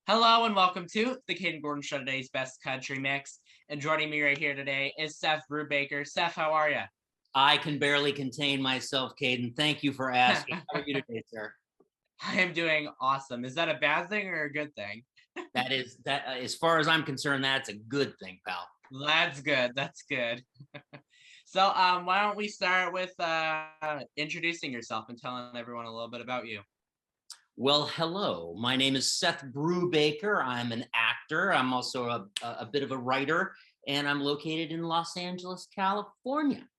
Hello and welcome to the Kayden Gordon Show, today's best country mix. And joining me right here today is Seth Brubaker. Seth, how are you? I can barely contain myself, Kayden. Thank you for asking. How are you today, sir? I am doing awesome. Is that a bad thing or a good thing? As far as I'm concerned, that's a good thing, pal. That's good. That's good. So, why don't we start with introducing yourself and telling everyone a little bit about you? Well, hello. My name is Seth Brubaker. I'm an actor. I'm also a bit of a writer, and I'm located in Los Angeles, California.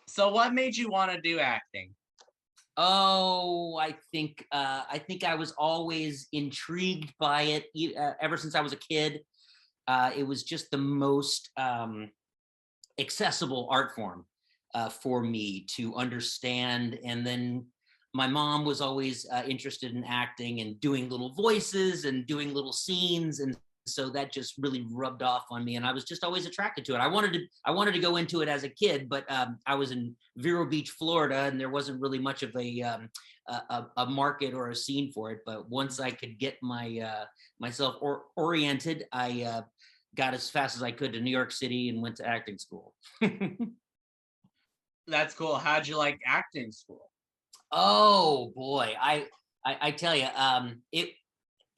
So, what made you want to do acting? Oh, I think I was always intrigued by it ever since I was a kid. It was just the most accessible art form for me to understand. And then my mom was always interested in acting and doing little voices and doing little scenes, and so that just really rubbed off on me, and I was just always attracted to it. I wanted to go into it as a kid, but I was in Vero Beach, Florida, and there wasn't really much of a market or a scene for it. But once I could get myself oriented, I got as fast as I could to New York City and went to acting school. That's cool. How'd you like acting school? Oh boy, I tell you,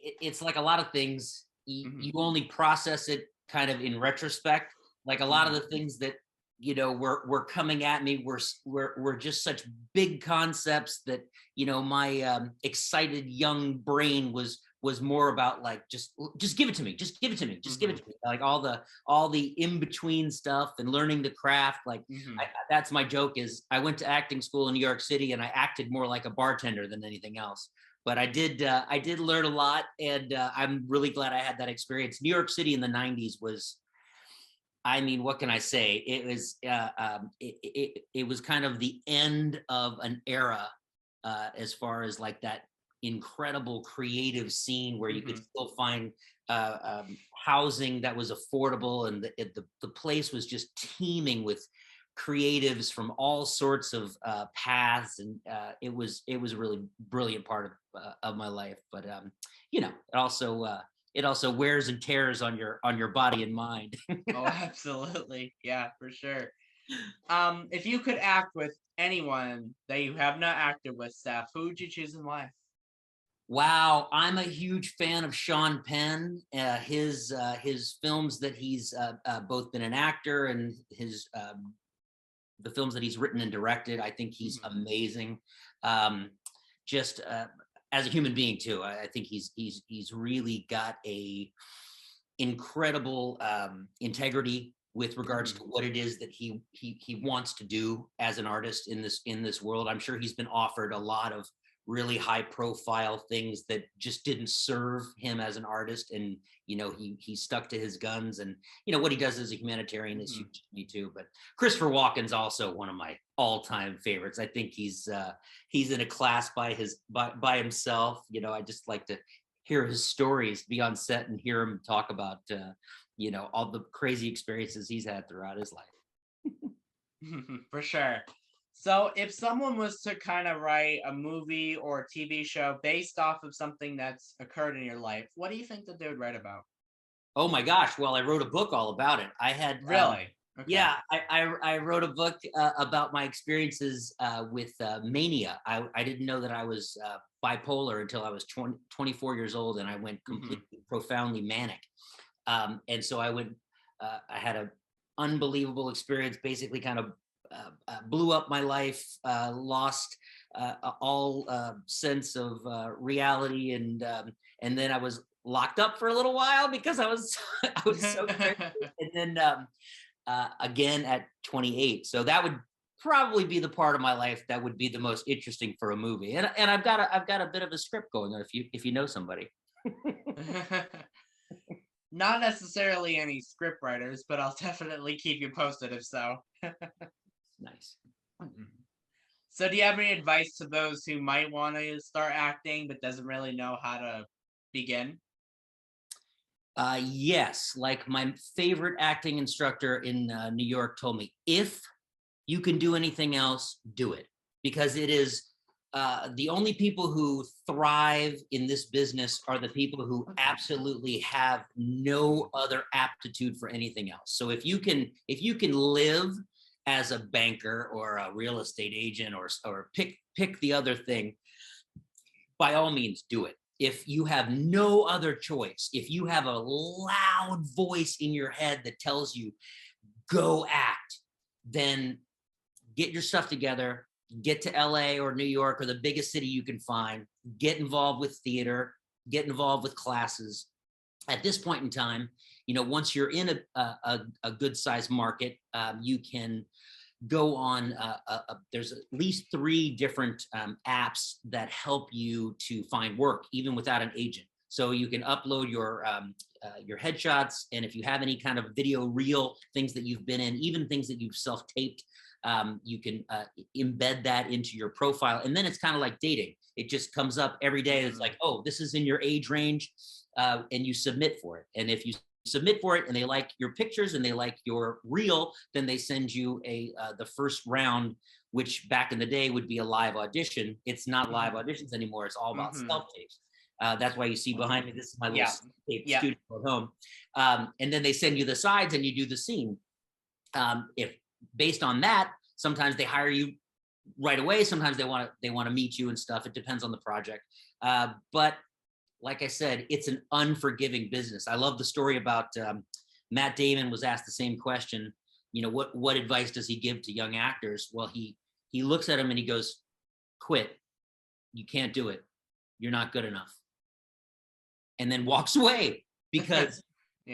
it's like a lot of things. You Hmm. only process it kind of in retrospect. Like a lot of Hmm. the things that were coming at me were just such big concepts that my excited young brain was more about like just give it to me, just give it to me, just give it Hmm. to me. Like all the in between stuff and learning the craft. Like Hmm. that's my joke is I went to acting school in New York City and I acted more like a bartender than anything else. But I did learn a lot, and I'm really glad I had that experience. New York City in the '90s was, I mean, what can I say? It was kind of the end of an era as far as like that incredible creative scene where you could Hmm. still find housing that was affordable, and the place was just teeming with creatives from all sorts of paths, and it was a really brilliant part of my life. But it also wears and tears on your body and mind. Oh, absolutely. Yeah, for sure. If you could act with anyone that you have not acted with, Seth, who would you choose and why? Wow, I'm a huge fan of Sean Penn. His films that he's both been an actor and his the films that he's written and directed. I think he's Mhm. amazing. Just as a human being too, I think he's really got a incredible integrity with regards to Mhm. what it is that he wants to do as an artist in this world. I'm sure he's been offered a lot of really high profile things that just didn't serve him as an artist, and he stuck to his guns, and what he does as a humanitarian is Mhm. huge to me too. But Christopher Walken's also one of my all-time favorites. I think he's in a class by himself. I just like to hear his stories, be on set and hear him talk about all the crazy experiences he's had throughout his life. For sure. So, if someone was to kind of write a movie or a TV show based off of something that's occurred in your life, what do you think that they would write about? Oh my gosh! Well, I wrote a book all about it. I had Really? Okay. Yeah, I wrote a book about my experiences with mania. I didn't know that I was bipolar until I was 24 years old, and I went Hmm. completely profoundly manic. And so I had an unbelievable experience, basically kind of blew up my life, lost all sense of reality, and then I was locked up for a little while because I was I was so crazy. And then again at 28. So that would probably be the part of my life that would be the most interesting for a movie. And I've got a bit of a script going on if you know somebody. Not necessarily any script writers, but I'll definitely keep you posted if so. Nice. Mhm. So, do you have any advice to those who might want to start acting but doesn't really know how to begin? Yes, like my favorite acting instructor in New York told me, if you can do anything else, do it, because it is The only people who thrive in this business are the people who absolutely have no other aptitude for anything else. So if you can live as a banker or a real estate agent or pick the other thing, by all means do it. If you have no other choice, if you have a loud voice in your head that tells you go act, then get your stuff together, get to LA or New York or the biggest city you can find, get involved with theater, get involved with classes. At this point in time, once you're in a good sized market, you can go on, there's at least 3 different apps that help you to find work, even without an agent. So you can upload your headshots, and if you have any kind of video reel, things that you've been in, even things that you've self-taped, you can embed that into your profile. And then it's kind of like dating. It just comes up every day. It's like, oh, this is in your age range, and you submit for it. And if you submit for it and they like your pictures and they like your reel, then they send you the first round, which back in the day would be a live audition. It's not live auditions anymore. It's all about self-tapes. That's why you see behind me, this is my little tape studio at home. And then they send you the sides and you do the scene. If based on that, sometimes they hire you right away. Sometimes they want to meet you and stuff. It depends on the project. But like I said, it's an unforgiving business. I love the story about Matt Damon was asked the same question. What advice does he give to young actors? Well, he looks at him and he goes, quit. You can't do it. You're not good enough. And then walks away, because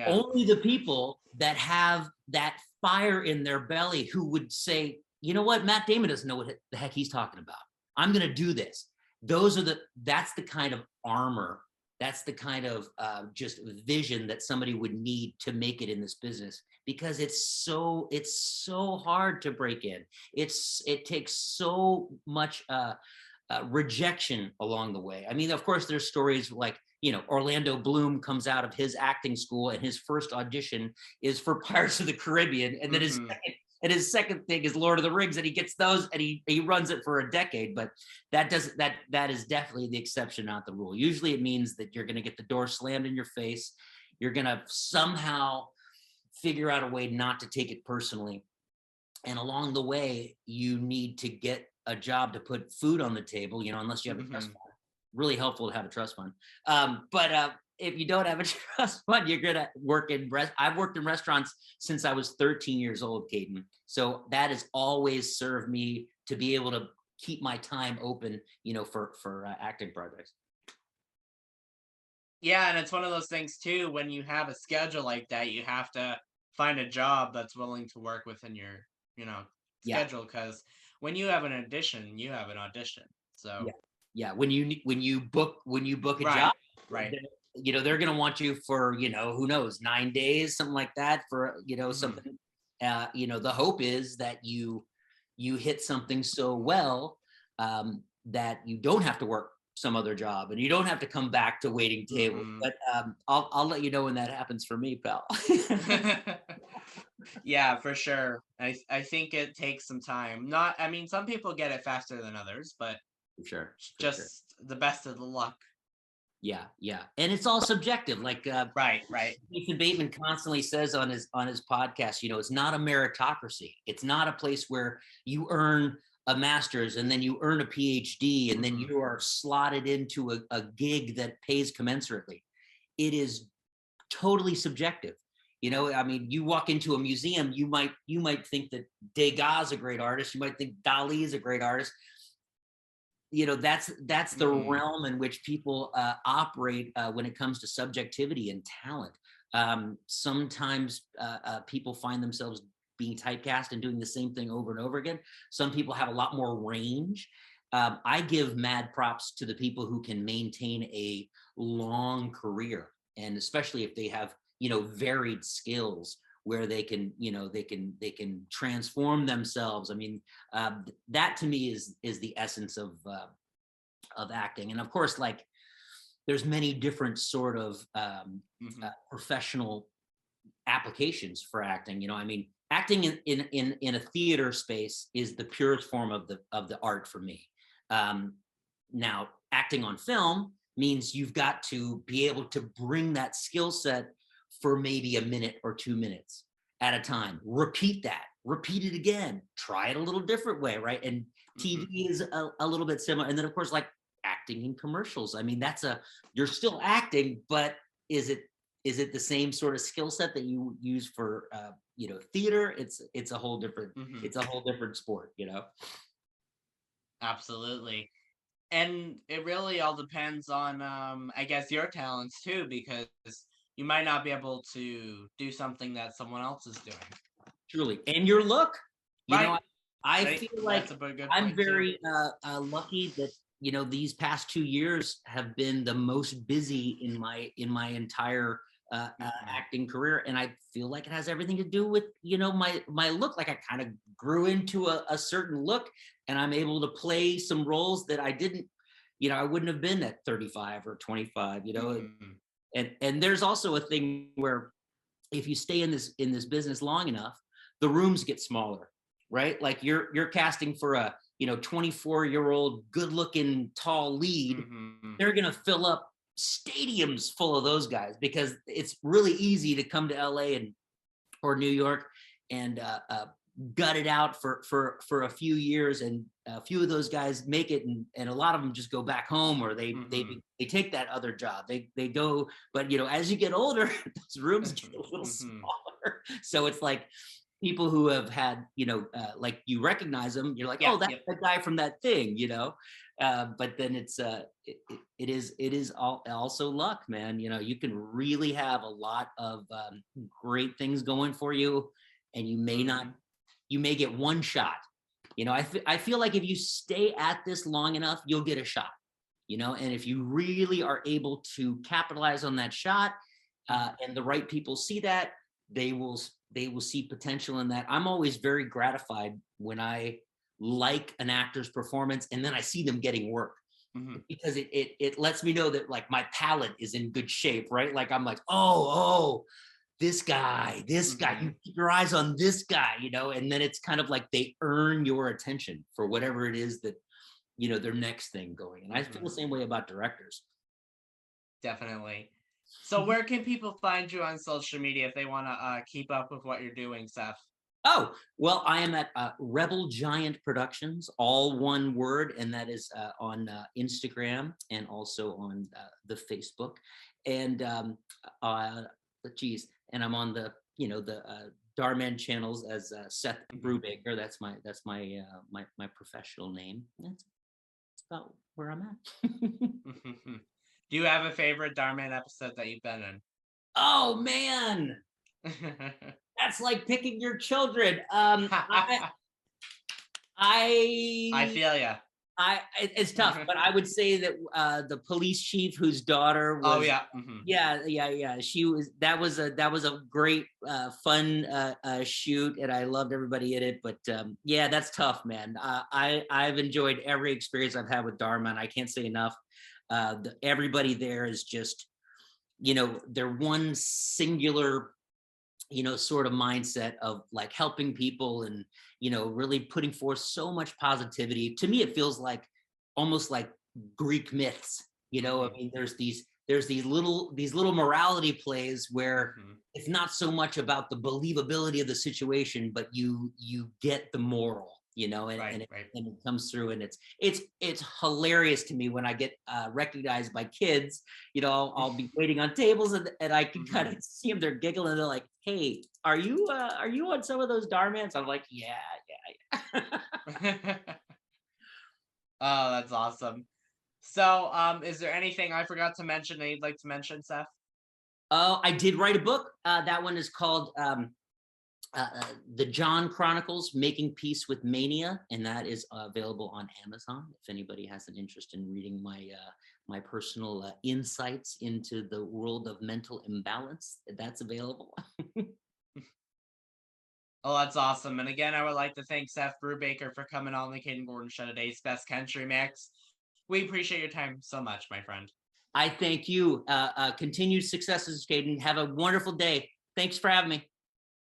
only the people that have that fire in their belly who would say, you know what, Matt Damon doesn't know what the heck he's talking about. I'm going to do this. That's the kind of armor. That's the kind of just vision that somebody would need to make it in this business, because it's so hard to break in. It takes so much rejection along the way. I mean, of course, there's stories like, Orlando Bloom comes out of his acting school and his first audition is for Pirates of the Caribbean, and then his second thing is Lord of the Rings, and he gets those and he runs it for a decade. But that is definitely the exception, not the rule. Usually it means that you're going to get the door slammed in your face. You're going to somehow figure out a way not to take it personally. And along the way, you need to get a job to put food on the table, unless you have a trust fund. Really helpful to have a trust fund. But if you don't have a trust fund, you're going to work I've worked in restaurants since I was 13 years old, Kayden. So that has always served me to be able to keep my time open, for acting projects. Yeah, and it's one of those things too, when you have a schedule like that, you have to find a job that's willing to work within your, schedule, because when you have an audition, you have an audition. So when you book a job, right. They're going to want you for, who knows, 9 days, something like that, for, something, the hope is that you hit something so well that you don't have to work some other job and you don't have to come back to waiting table. But I'll let you know when that happens for me, pal. Yeah, for sure. I think it takes some time. Some people get it faster than others, but for sure. The best of the luck. Yeah. And it's all subjective. Like right. Ethan Bateman constantly says on his podcast, it's not a meritocracy. It's not a place where you earn a master's and then you earn a PhD and then you are slotted into a gig that pays commensurately. It is totally subjective. You walk into a museum, you might think that Degas is a great artist. You might think Dali is a great artist. That's the realm in which people operate when it comes to subjectivity and talent. Sometimes people find themselves being typecast and doing the same thing over and over again. Some people have a lot more range. I give mad props to the people who can maintain a long career, and especially if they have varied skills where they can transform themselves. I mean, that to me is the essence of acting. And of course, like, there's many different sort of professional applications for acting. Acting in a theater space is the purest form of the art for me. Now, acting on film means you've got to be able to bring that skill set for maybe a minute or 2 minutes at a time. Repeat that, repeat it again, try it a little different way, right? And TV is a little bit similar. And then, of course, like acting in commercials. I mean, you're still acting, but is it the same sort of skill set that you use for theater? It's a whole different it's a whole different sport, Absolutely. And it really all depends on I guess your talents too, because you might not be able to do something that someone else is doing. Truly. And your look, Right. I feel like that's a good I'm point too. very lucky that these past 2 years have been the most busy in my entire acting career, and I feel like it has everything to do with my look. Like I kind of grew into a certain look, and I'm able to play some roles that I didn't, I wouldn't have been at 35 or 25. And there's also a thing where if you stay in this business long enough, the rooms get smaller, right? Like you're casting for a 24-year-old good-looking tall lead. They're gonna fill up stadiums full of those guys because it's really easy to come to LA or New York and gut it out for a few years, and a few of those guys make it, and a lot of them just go back home, or they take that other job. They go, but as you get older, those rooms get a little smaller. So it's like people who have had, like you recognize them, you're like, oh, that's the guy from that thing, but then it is also luck, man. You can really have a lot of great things going for you, and you may get one shot. I feel like if you stay at this long enough, you'll get a shot, and if you really are able to capitalize on that shot, and the right people see that, they will see potential in that. I'm always very gratified when I like an actor's performance and then I see them getting work, because it lets me know that like my palate is in good shape, right? Like I'm like, oh, this guy, you keep your eyes on this guy, and then it's kind of like they earn your attention for whatever it is that, their next thing going. And I feel the same way about directors. Definitely. So where can people find you on social media if they want to keep up with what you're doing, Seth? Oh, well, I am at Rebel Giant Productions, all one word, and that is on Instagram and also on the Facebook. And and I'm on the Dharma channels as Seth Brubaker. That's my my professional name. That's about where I'm at. Do you have a favorite Dharma episode that you've been in? Oh man, that's like picking your children. I feel ya. It's tough, but I would say that the police chief whose daughter was. Oh yeah. That was a great fun shoot, and I loved everybody in it. But that's tough, man. I've enjoyed every experience I've had with Dharma, and I can't say enough. Everybody there is just, they're one singular, sort of mindset of like helping people and, really putting forth so much positivity. To me, it feels like almost like Greek myths, I mean, there's these little morality plays where it's not so much about the believability of the situation, but you get the moral, and it comes through, and it's hilarious to me when I get recognized by kids. I'll be waiting on tables, and I can kind of see them, they're giggling, they're like, hey, are you on some of those Dharmans? I'm like, yeah. Oh, that's awesome. So is there anything I forgot to mention that you'd like to mention, Seth? I did write a book. That one is called The John Chronicles: Making Peace with Mania, and that is available on Amazon. If anybody has an interest in reading my personal insights into the world of mental imbalance, that's available. Oh, that's awesome. And again, I would like to thank Seth Brubaker for coming on the Kayden Gordon Show today. Best Country Mix. We appreciate your time so much, my friend. I thank you. Continued successes, Kayden. Have a wonderful day. Thanks for having me.